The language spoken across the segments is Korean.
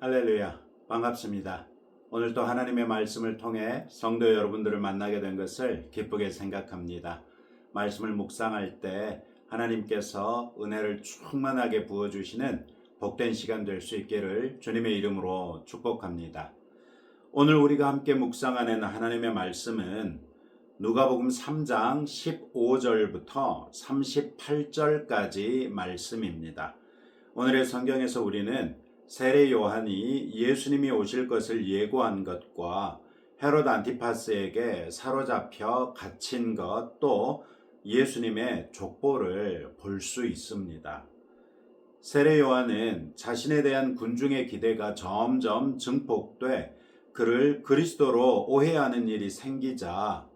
할렐루야, 반갑습니다. 오늘 또 하나님의 말씀을 통해 성도 여러분들을 만나게 된 것을 기쁘게 생각합니다. 말씀을 묵상할 때 하나님께서 은혜를 충만하게 부어주시는 복된 시간 될 수 있기를 주님의 이름으로 축복합니다. 오늘 우리가 함께 묵상하는 하나님의 말씀은 누가복음 3장 15절부터 38절까지 말씀입니다. 오늘의 성경에서 우리는 세례 요한이 예수님이 오실 것을 예고한 것과 헤롯 안티파스에게 사로잡혀 갇힌 것, 또 예수님의 족보를 볼 수 있습니다. 세례 요한은 자신에 대한 군중의 기대가 점점 증폭돼 그를 그리스도로 오해하는 일이 생기자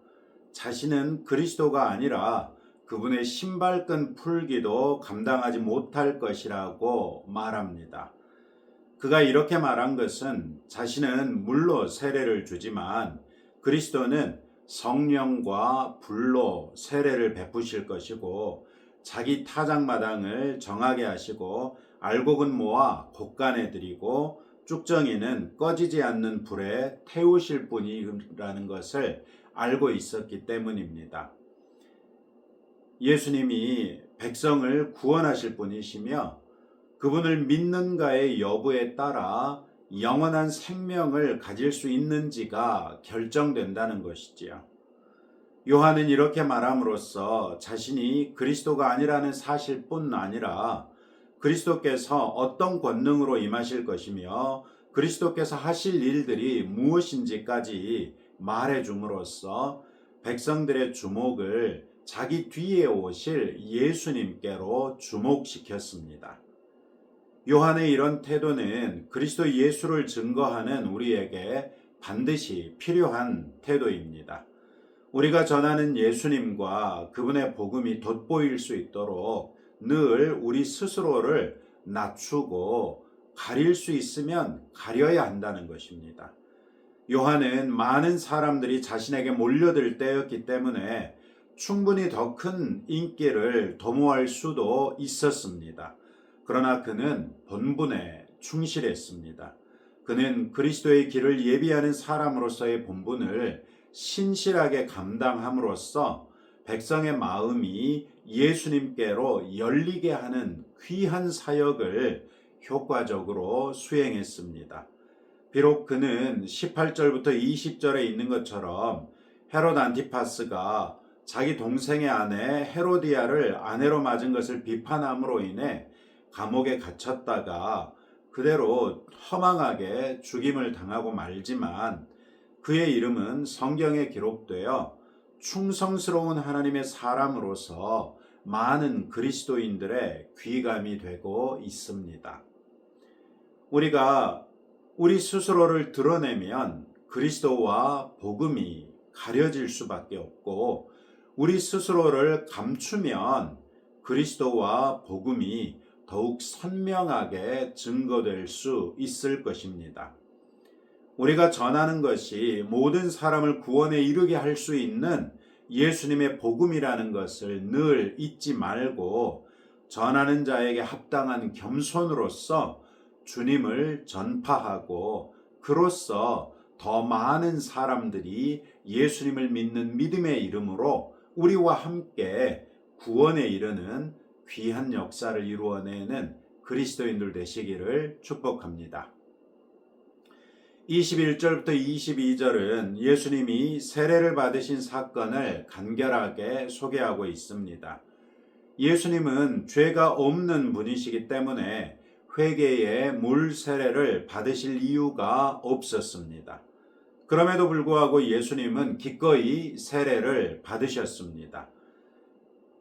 자신은 그리스도가 아니라 그분의 신발끈 풀기도 감당하지 못할 것이라고 말합니다. 그가 이렇게 말한 것은 자신은 물로 세례를 주지만 그리스도는 성령과 불로 세례를 베푸실 것이고 자기 타작마당을 정하게 하시고 알곡은 모아 곡간에 들이고 쭉정이는 꺼지지 않는 불에 태우실 분이라는 것을 알고 있었기 때문입니다. 예수님이 백성을 구원하실 분이시며 그분을 믿는가의 여부에 따라 영원한 생명을 가질 수 있는지가 결정된다는 것이지요. 요한은 이렇게 말함으로써 자신이 그리스도가 아니라는 사실뿐 아니라 그리스도께서 어떤 권능으로 임하실 것이며 그리스도께서 하실 일들이 무엇인지까지 말해줌으로써 백성들의 주목을 자기 뒤에 오실 예수님께로 주목시켰습니다. 요한의 이런 태도는 그리스도 예수를 증거하는 우리에게 반드시 필요한 태도입니다. 우리가 전하는 예수님과 그분의 복음이 돋보일 수 있도록 늘 우리 스스로를 낮추고 가릴 수 있으면 가려야 한다는 것입니다. 요한은 많은 사람들이 자신에게 몰려들 때였기 때문에 충분히 더 큰 인기를 도모할 수도 있었습니다. 그러나 그는 본분에 충실했습니다. 그는 그리스도의 길을 예비하는 사람으로서의 본분을 신실하게 감당함으로써 백성의 마음이 예수님께로 열리게 하는 귀한 사역을 효과적으로 수행했습니다. 비록 그는 18절부터 20절에 있는 것처럼 헤롯 안티파스가 자기 동생의 아내 헤로디아를 아내로 맞은 것을 비판함으로 인해 감옥에 갇혔다가 그대로 허망하게 죽임을 당하고 말지만 그의 이름은 성경에 기록되어 충성스러운 하나님의 사람으로서 많은 그리스도인들의 귀감이 되고 있습니다. 우리가 우리 스스로를 드러내면 그리스도와 복음이 가려질 수밖에 없고 우리 스스로를 감추면 그리스도와 복음이 더욱 선명하게 증거될 수 있을 것입니다. 우리가 전하는 것이 모든 사람을 구원에 이르게 할 수 있는 예수님의 복음이라는 것을 늘 잊지 말고 전하는 자에게 합당한 겸손으로서 주님을 전파하고 그로써 더 많은 사람들이 예수님을 믿는 믿음의 이름으로 우리와 함께 구원에 이르는 귀한 역사를 이루어내는 그리스도인들 되시기를 축복합니다. 21절부터 22절은 예수님이 세례를 받으신 사건을 간결하게 소개하고 있습니다. 예수님은 죄가 없는 분이시기 때문에 회개의 물 세례를 받으실 이유가 없었습니다. 그럼에도 불구하고 예수님은 기꺼이 세례를 받으셨습니다.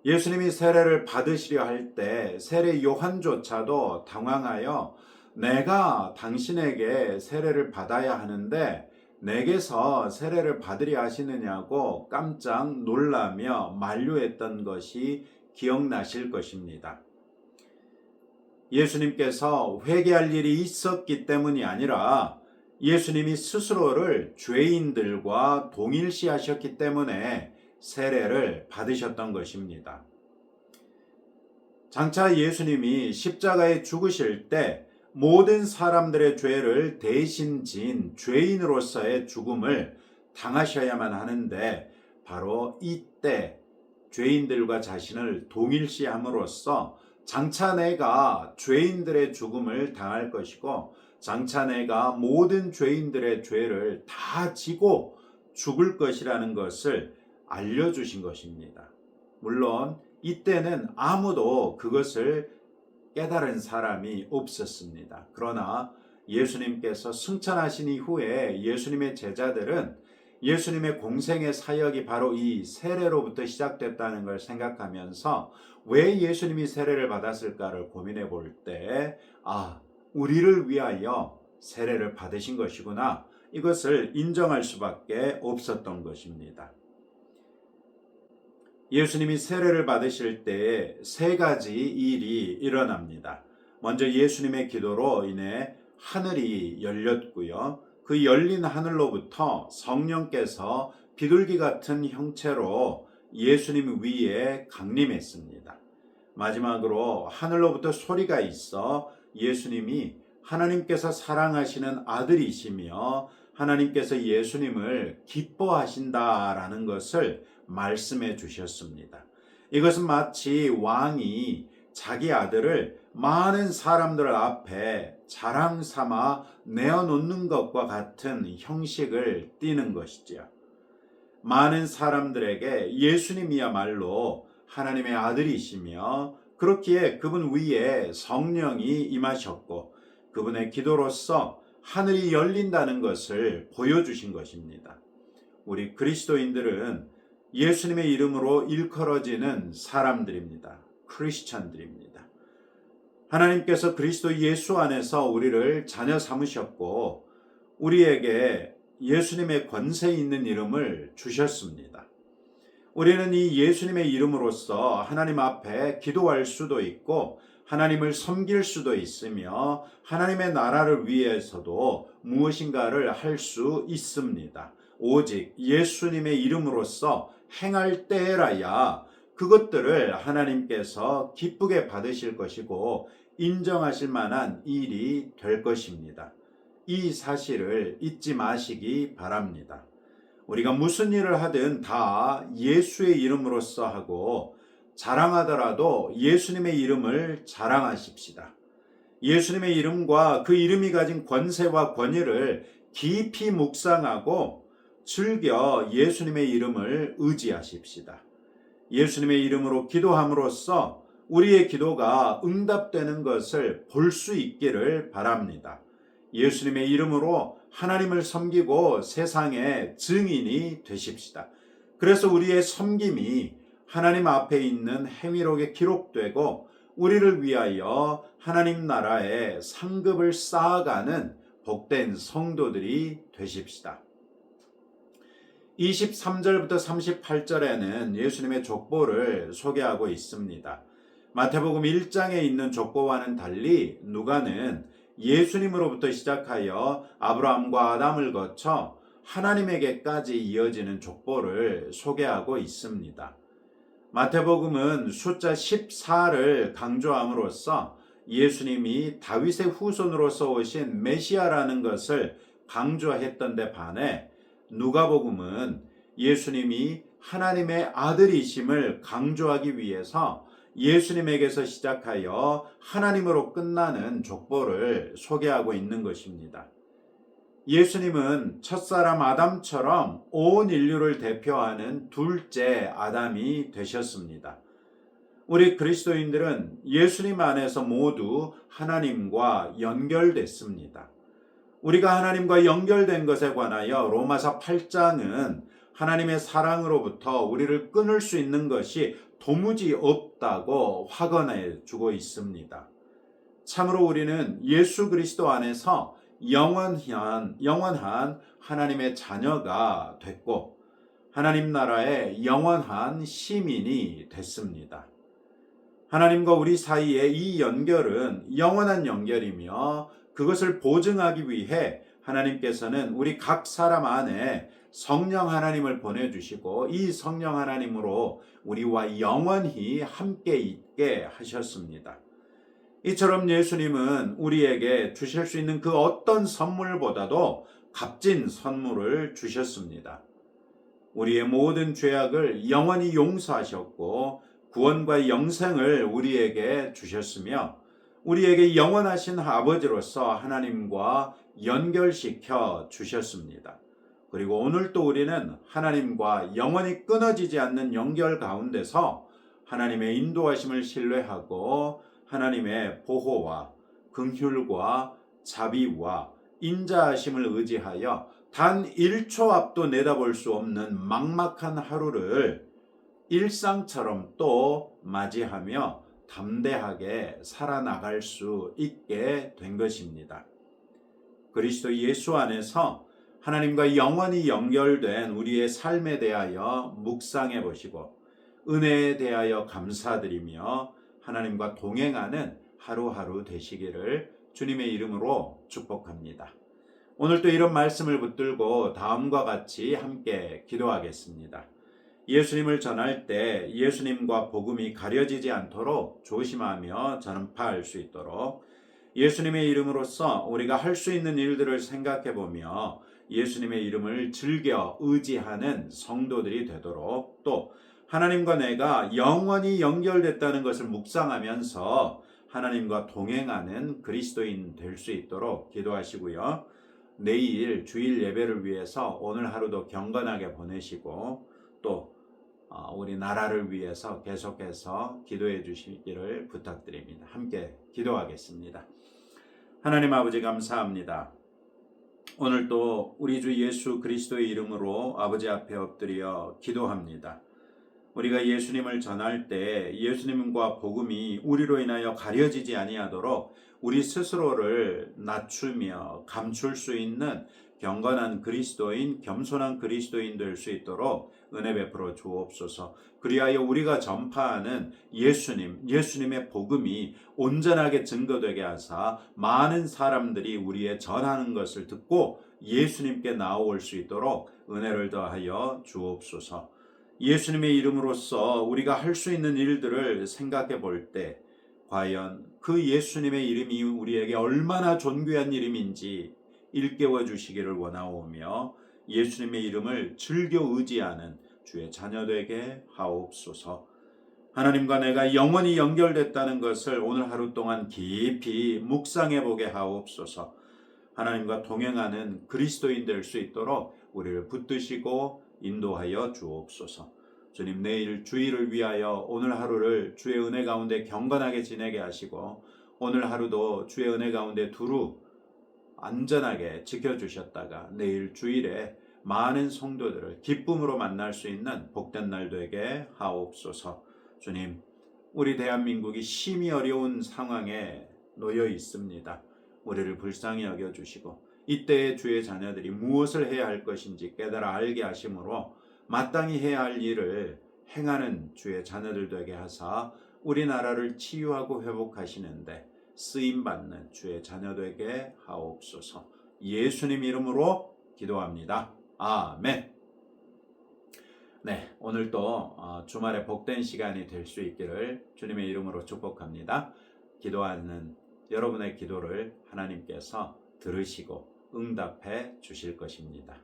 예수님이 세례를 받으시려 할 때 세례 요한조차도 당황하여 내가 당신에게 세례를 받아야 하는데 내게서 세례를 받으려 하시느냐고 깜짝 놀라며 만류했던 것이 기억나실 것입니다. 예수님께서 회개할 일이 있었기 때문이 아니라 예수님이 스스로를 죄인들과 동일시하셨기 때문에 세례를 받으셨던 것입니다. 장차 예수님이 십자가에 죽으실 때 모든 사람들의 죄를 대신 진 죄인으로서의 죽음을 당하셔야만 하는데 바로 이때 죄인들과 자신을 동일시함으로써 장차 내가 죄인들의 죽음을 당할 것이고 장차 내가 모든 죄인들의 죄를 다 지고 죽을 것이라는 것을 알려주신 것입니다. 물론 이때는 아무도 그것을 깨달은 사람이 없었습니다. 그러나 예수님께서 승천하신 이후에 예수님의 제자들은 예수님의 공생의 사역이 바로 이 세례로부터 시작됐다는 걸 생각하면서 왜 예수님이 세례를 받았을까를 고민해 볼 때, 우리를 위하여 세례를 받으신 것이구나. 이것을 인정할 수밖에 없었던 것입니다. 예수님이 세례를 받으실 때 세 가지 일이 일어납니다. 먼저 예수님의 기도로 인해 하늘이 열렸고요. 그 열린 하늘로부터 성령께서 비둘기 같은 형체로 예수님 위에 강림했습니다. 마지막으로 하늘로부터 소리가 있어 예수님이 하나님께서 사랑하시는 아들이시며 하나님께서 예수님을 기뻐하신다라는 것을 말씀해 주셨습니다. 이것은 마치 왕이 자기 아들을 많은 사람들 앞에 자랑 삼아 내어놓는 것과 같은 형식을 띠는 것이지요. 많은 사람들에게 예수님이야말로 하나님의 아들이시며 그렇기에 그분 위에 성령이 임하셨고 그분의 기도로서 하늘이 열린다는 것을 보여주신 것입니다. 우리 그리스도인들은 예수님의 이름으로 일컬어지는 사람들입니다. 크리스천들입니다. 하나님께서 그리스도 예수 안에서 우리를 자녀 삼으셨고 우리에게 예수님의 권세 있는 이름을 주셨습니다. 우리는 이 예수님의 이름으로써 하나님 앞에 기도할 수도 있고 하나님을 섬길 수도 있으며 하나님의 나라를 위해서도 무엇인가를 할 수 있습니다. 오직 예수님의 이름으로써 행할 때라야 그것들을 하나님께서 기쁘게 받으실 것이고 인정하실 만한 일이 될 것입니다. 이 사실을 잊지 마시기 바랍니다. 우리가 무슨 일을 하든 다 예수의 이름으로써 하고 자랑하더라도 예수님의 이름을 자랑하십시다. 예수님의 이름과 그 이름이 가진 권세와 권위를 깊이 묵상하고 즐겨 예수님의 이름을 의지하십시다. 예수님의 이름으로 기도함으로써 우리의 기도가 응답되는 것을 볼 수 있기를 바랍니다. 예수님의 이름으로 하나님을 섬기고 세상의 증인이 되십시다. 그래서 우리의 섬김이 하나님 앞에 있는 행위록에 기록되고 우리를 위하여 하나님 나라의 상급을 쌓아가는 복된 성도들이 되십시다. 23절부터 38절에는 예수님의 족보를 소개하고 있습니다. 마태복음 1장에 있는 족보와는 달리 누가는 예수님으로부터 시작하여 아브라함과 아담을 거쳐 하나님에게까지 이어지는 족보를 소개하고 있습니다. 마태복음은 숫자 14를 강조함으로써 예수님이 다윗의 후손으로서 오신 메시아라는 것을 강조했던 데 반해 누가복음은 예수님이 하나님의 아들이심을 강조하기 위해서 예수님에게서 시작하여 하나님으로 끝나는 족보를 소개하고 있는 것입니다. 예수님은 첫사람 아담처럼 온 인류를 대표하는 둘째 아담이 되셨습니다. 우리 그리스도인들은 예수님 안에서 모두 하나님과 연결됐습니다. 우리가 하나님과 연결된 것에 관하여 로마서 8장은 하나님의 사랑으로부터 우리를 끊을 수 있는 것이 도무지 없다고 확언해 주고 있습니다. 참으로 우리는 예수 그리스도 안에서 영원한 하나님의 자녀가 됐고 하나님 나라의 영원한 시민이 됐습니다. 하나님과 우리 사이의 이 연결은 영원한 연결이며 그것을 보증하기 위해 하나님께서는 우리 각 사람 안에 성령 하나님을 보내주시고 이 성령 하나님으로 우리와 영원히 함께 있게 하셨습니다. 이처럼 예수님은 우리에게 주실 수 있는 그 어떤 선물보다도 값진 선물을 주셨습니다. 우리의 모든 죄악을 영원히 용서하셨고 구원과 영생을 우리에게 주셨으며 우리에게 영원하신 아버지로서 하나님과 연결시켜 주셨습니다. 그리고 오늘 또 우리는 하나님과 영원히 끊어지지 않는 연결 가운데서 하나님의 인도하심을 신뢰하고 하나님의 보호와 긍휼과 자비와 인자하심을 의지하여 단 1초 앞도 내다볼 수 없는 막막한 하루를 일상처럼 또 맞이하며 담대하게 살아나갈 수 있게 된 것입니다. 그리스도 예수 안에서 하나님과 영원히 연결된 우리의 삶에 대하여 묵상해 보시고 은혜에 대하여 감사드리며 하나님과 동행하는 하루하루 되시기를 주님의 이름으로 축복합니다. 오늘도 이런 말씀을 붙들고 다음과 같이 함께 기도하겠습니다. 예수님을 전할 때 예수님과 복음이 가려지지 않도록 조심하며 전파할 수 있도록 예수님의 이름으로써 우리가 할 수 있는 일들을 생각해 보며 예수님의 이름을 즐겨 의지하는 성도들이 되도록 또 하나님과 내가 영원히 연결됐다는 것을 묵상하면서 하나님과 동행하는 그리스도인 될 수 있도록 기도하시고요. 내일 주일 예배를 위해서 오늘 하루도 경건하게 보내시고 또 우리 나라를 위해서 계속해서 기도해 주시기를 부탁드립니다. 함께 기도하겠습니다. 하나님 아버지 감사합니다. 오늘도 우리 주 예수 그리스도의 이름으로 아버지 앞에 엎드려 기도합니다. 우리가 예수님을 전할 때 예수님과 복음이 우리로 인하여 가려지지 아니하도록 우리 스스로를 낮추며 감출 수 있는 경건한 그리스도인, 겸손한 그리스도인 될 수 있도록 은혜 베풀어 주옵소서. 그리하여 우리가 전파하는 예수님의 복음이 온전하게 증거되게 하사 많은 사람들이 우리의 전하는 것을 듣고 예수님께 나아올 수 있도록 은혜를 더하여 주옵소서. 예수님의 이름으로써 우리가 할 수 있는 일들을 생각해 볼 때 과연 그 예수님의 이름이 우리에게 얼마나 존귀한 이름인지 일깨워 주시기를 원하오며 예수님의 이름을 즐겨 의지하는 주의 자녀되게 하옵소서. 하나님과 내가 영원히 연결됐다는 것을 오늘 하루 동안 깊이 묵상해 보게 하옵소서. 하나님과 동행하는 그리스도인 될 수 있도록 우리를 붙드시고 인도하여 주옵소서. 주님, 내일 주일을 위하여 오늘 하루를 주의 은혜 가운데 경건하게 지내게 하시고 오늘 하루도 주의 은혜 가운데 두루 안전하게 지켜주셨다가 내일 주일에 많은 성도들을 기쁨으로 만날 수 있는 복된 날 되게 하옵소서. 주님, 우리 대한민국이 심히 어려운 상황에 놓여 있습니다. 우리를 불쌍히 여겨주시고 이때에 주의 자녀들이 무엇을 해야 할 것인지 깨달아 알게 하심으로 마땅히 해야 할 일을 행하는 주의 자녀들 되게 하사 우리나라를 치유하고 회복하시는데 쓰임받는 주의 자녀 되게 하옵소서. 예수님 이름으로 기도합니다. 아멘. 네, 오늘도 주말에 복된 시간이 될 수 있기를 주님의 이름으로 축복합니다. 기도하는 여러분의 기도를 하나님께서 들으시고 응답해 주실 것입니다.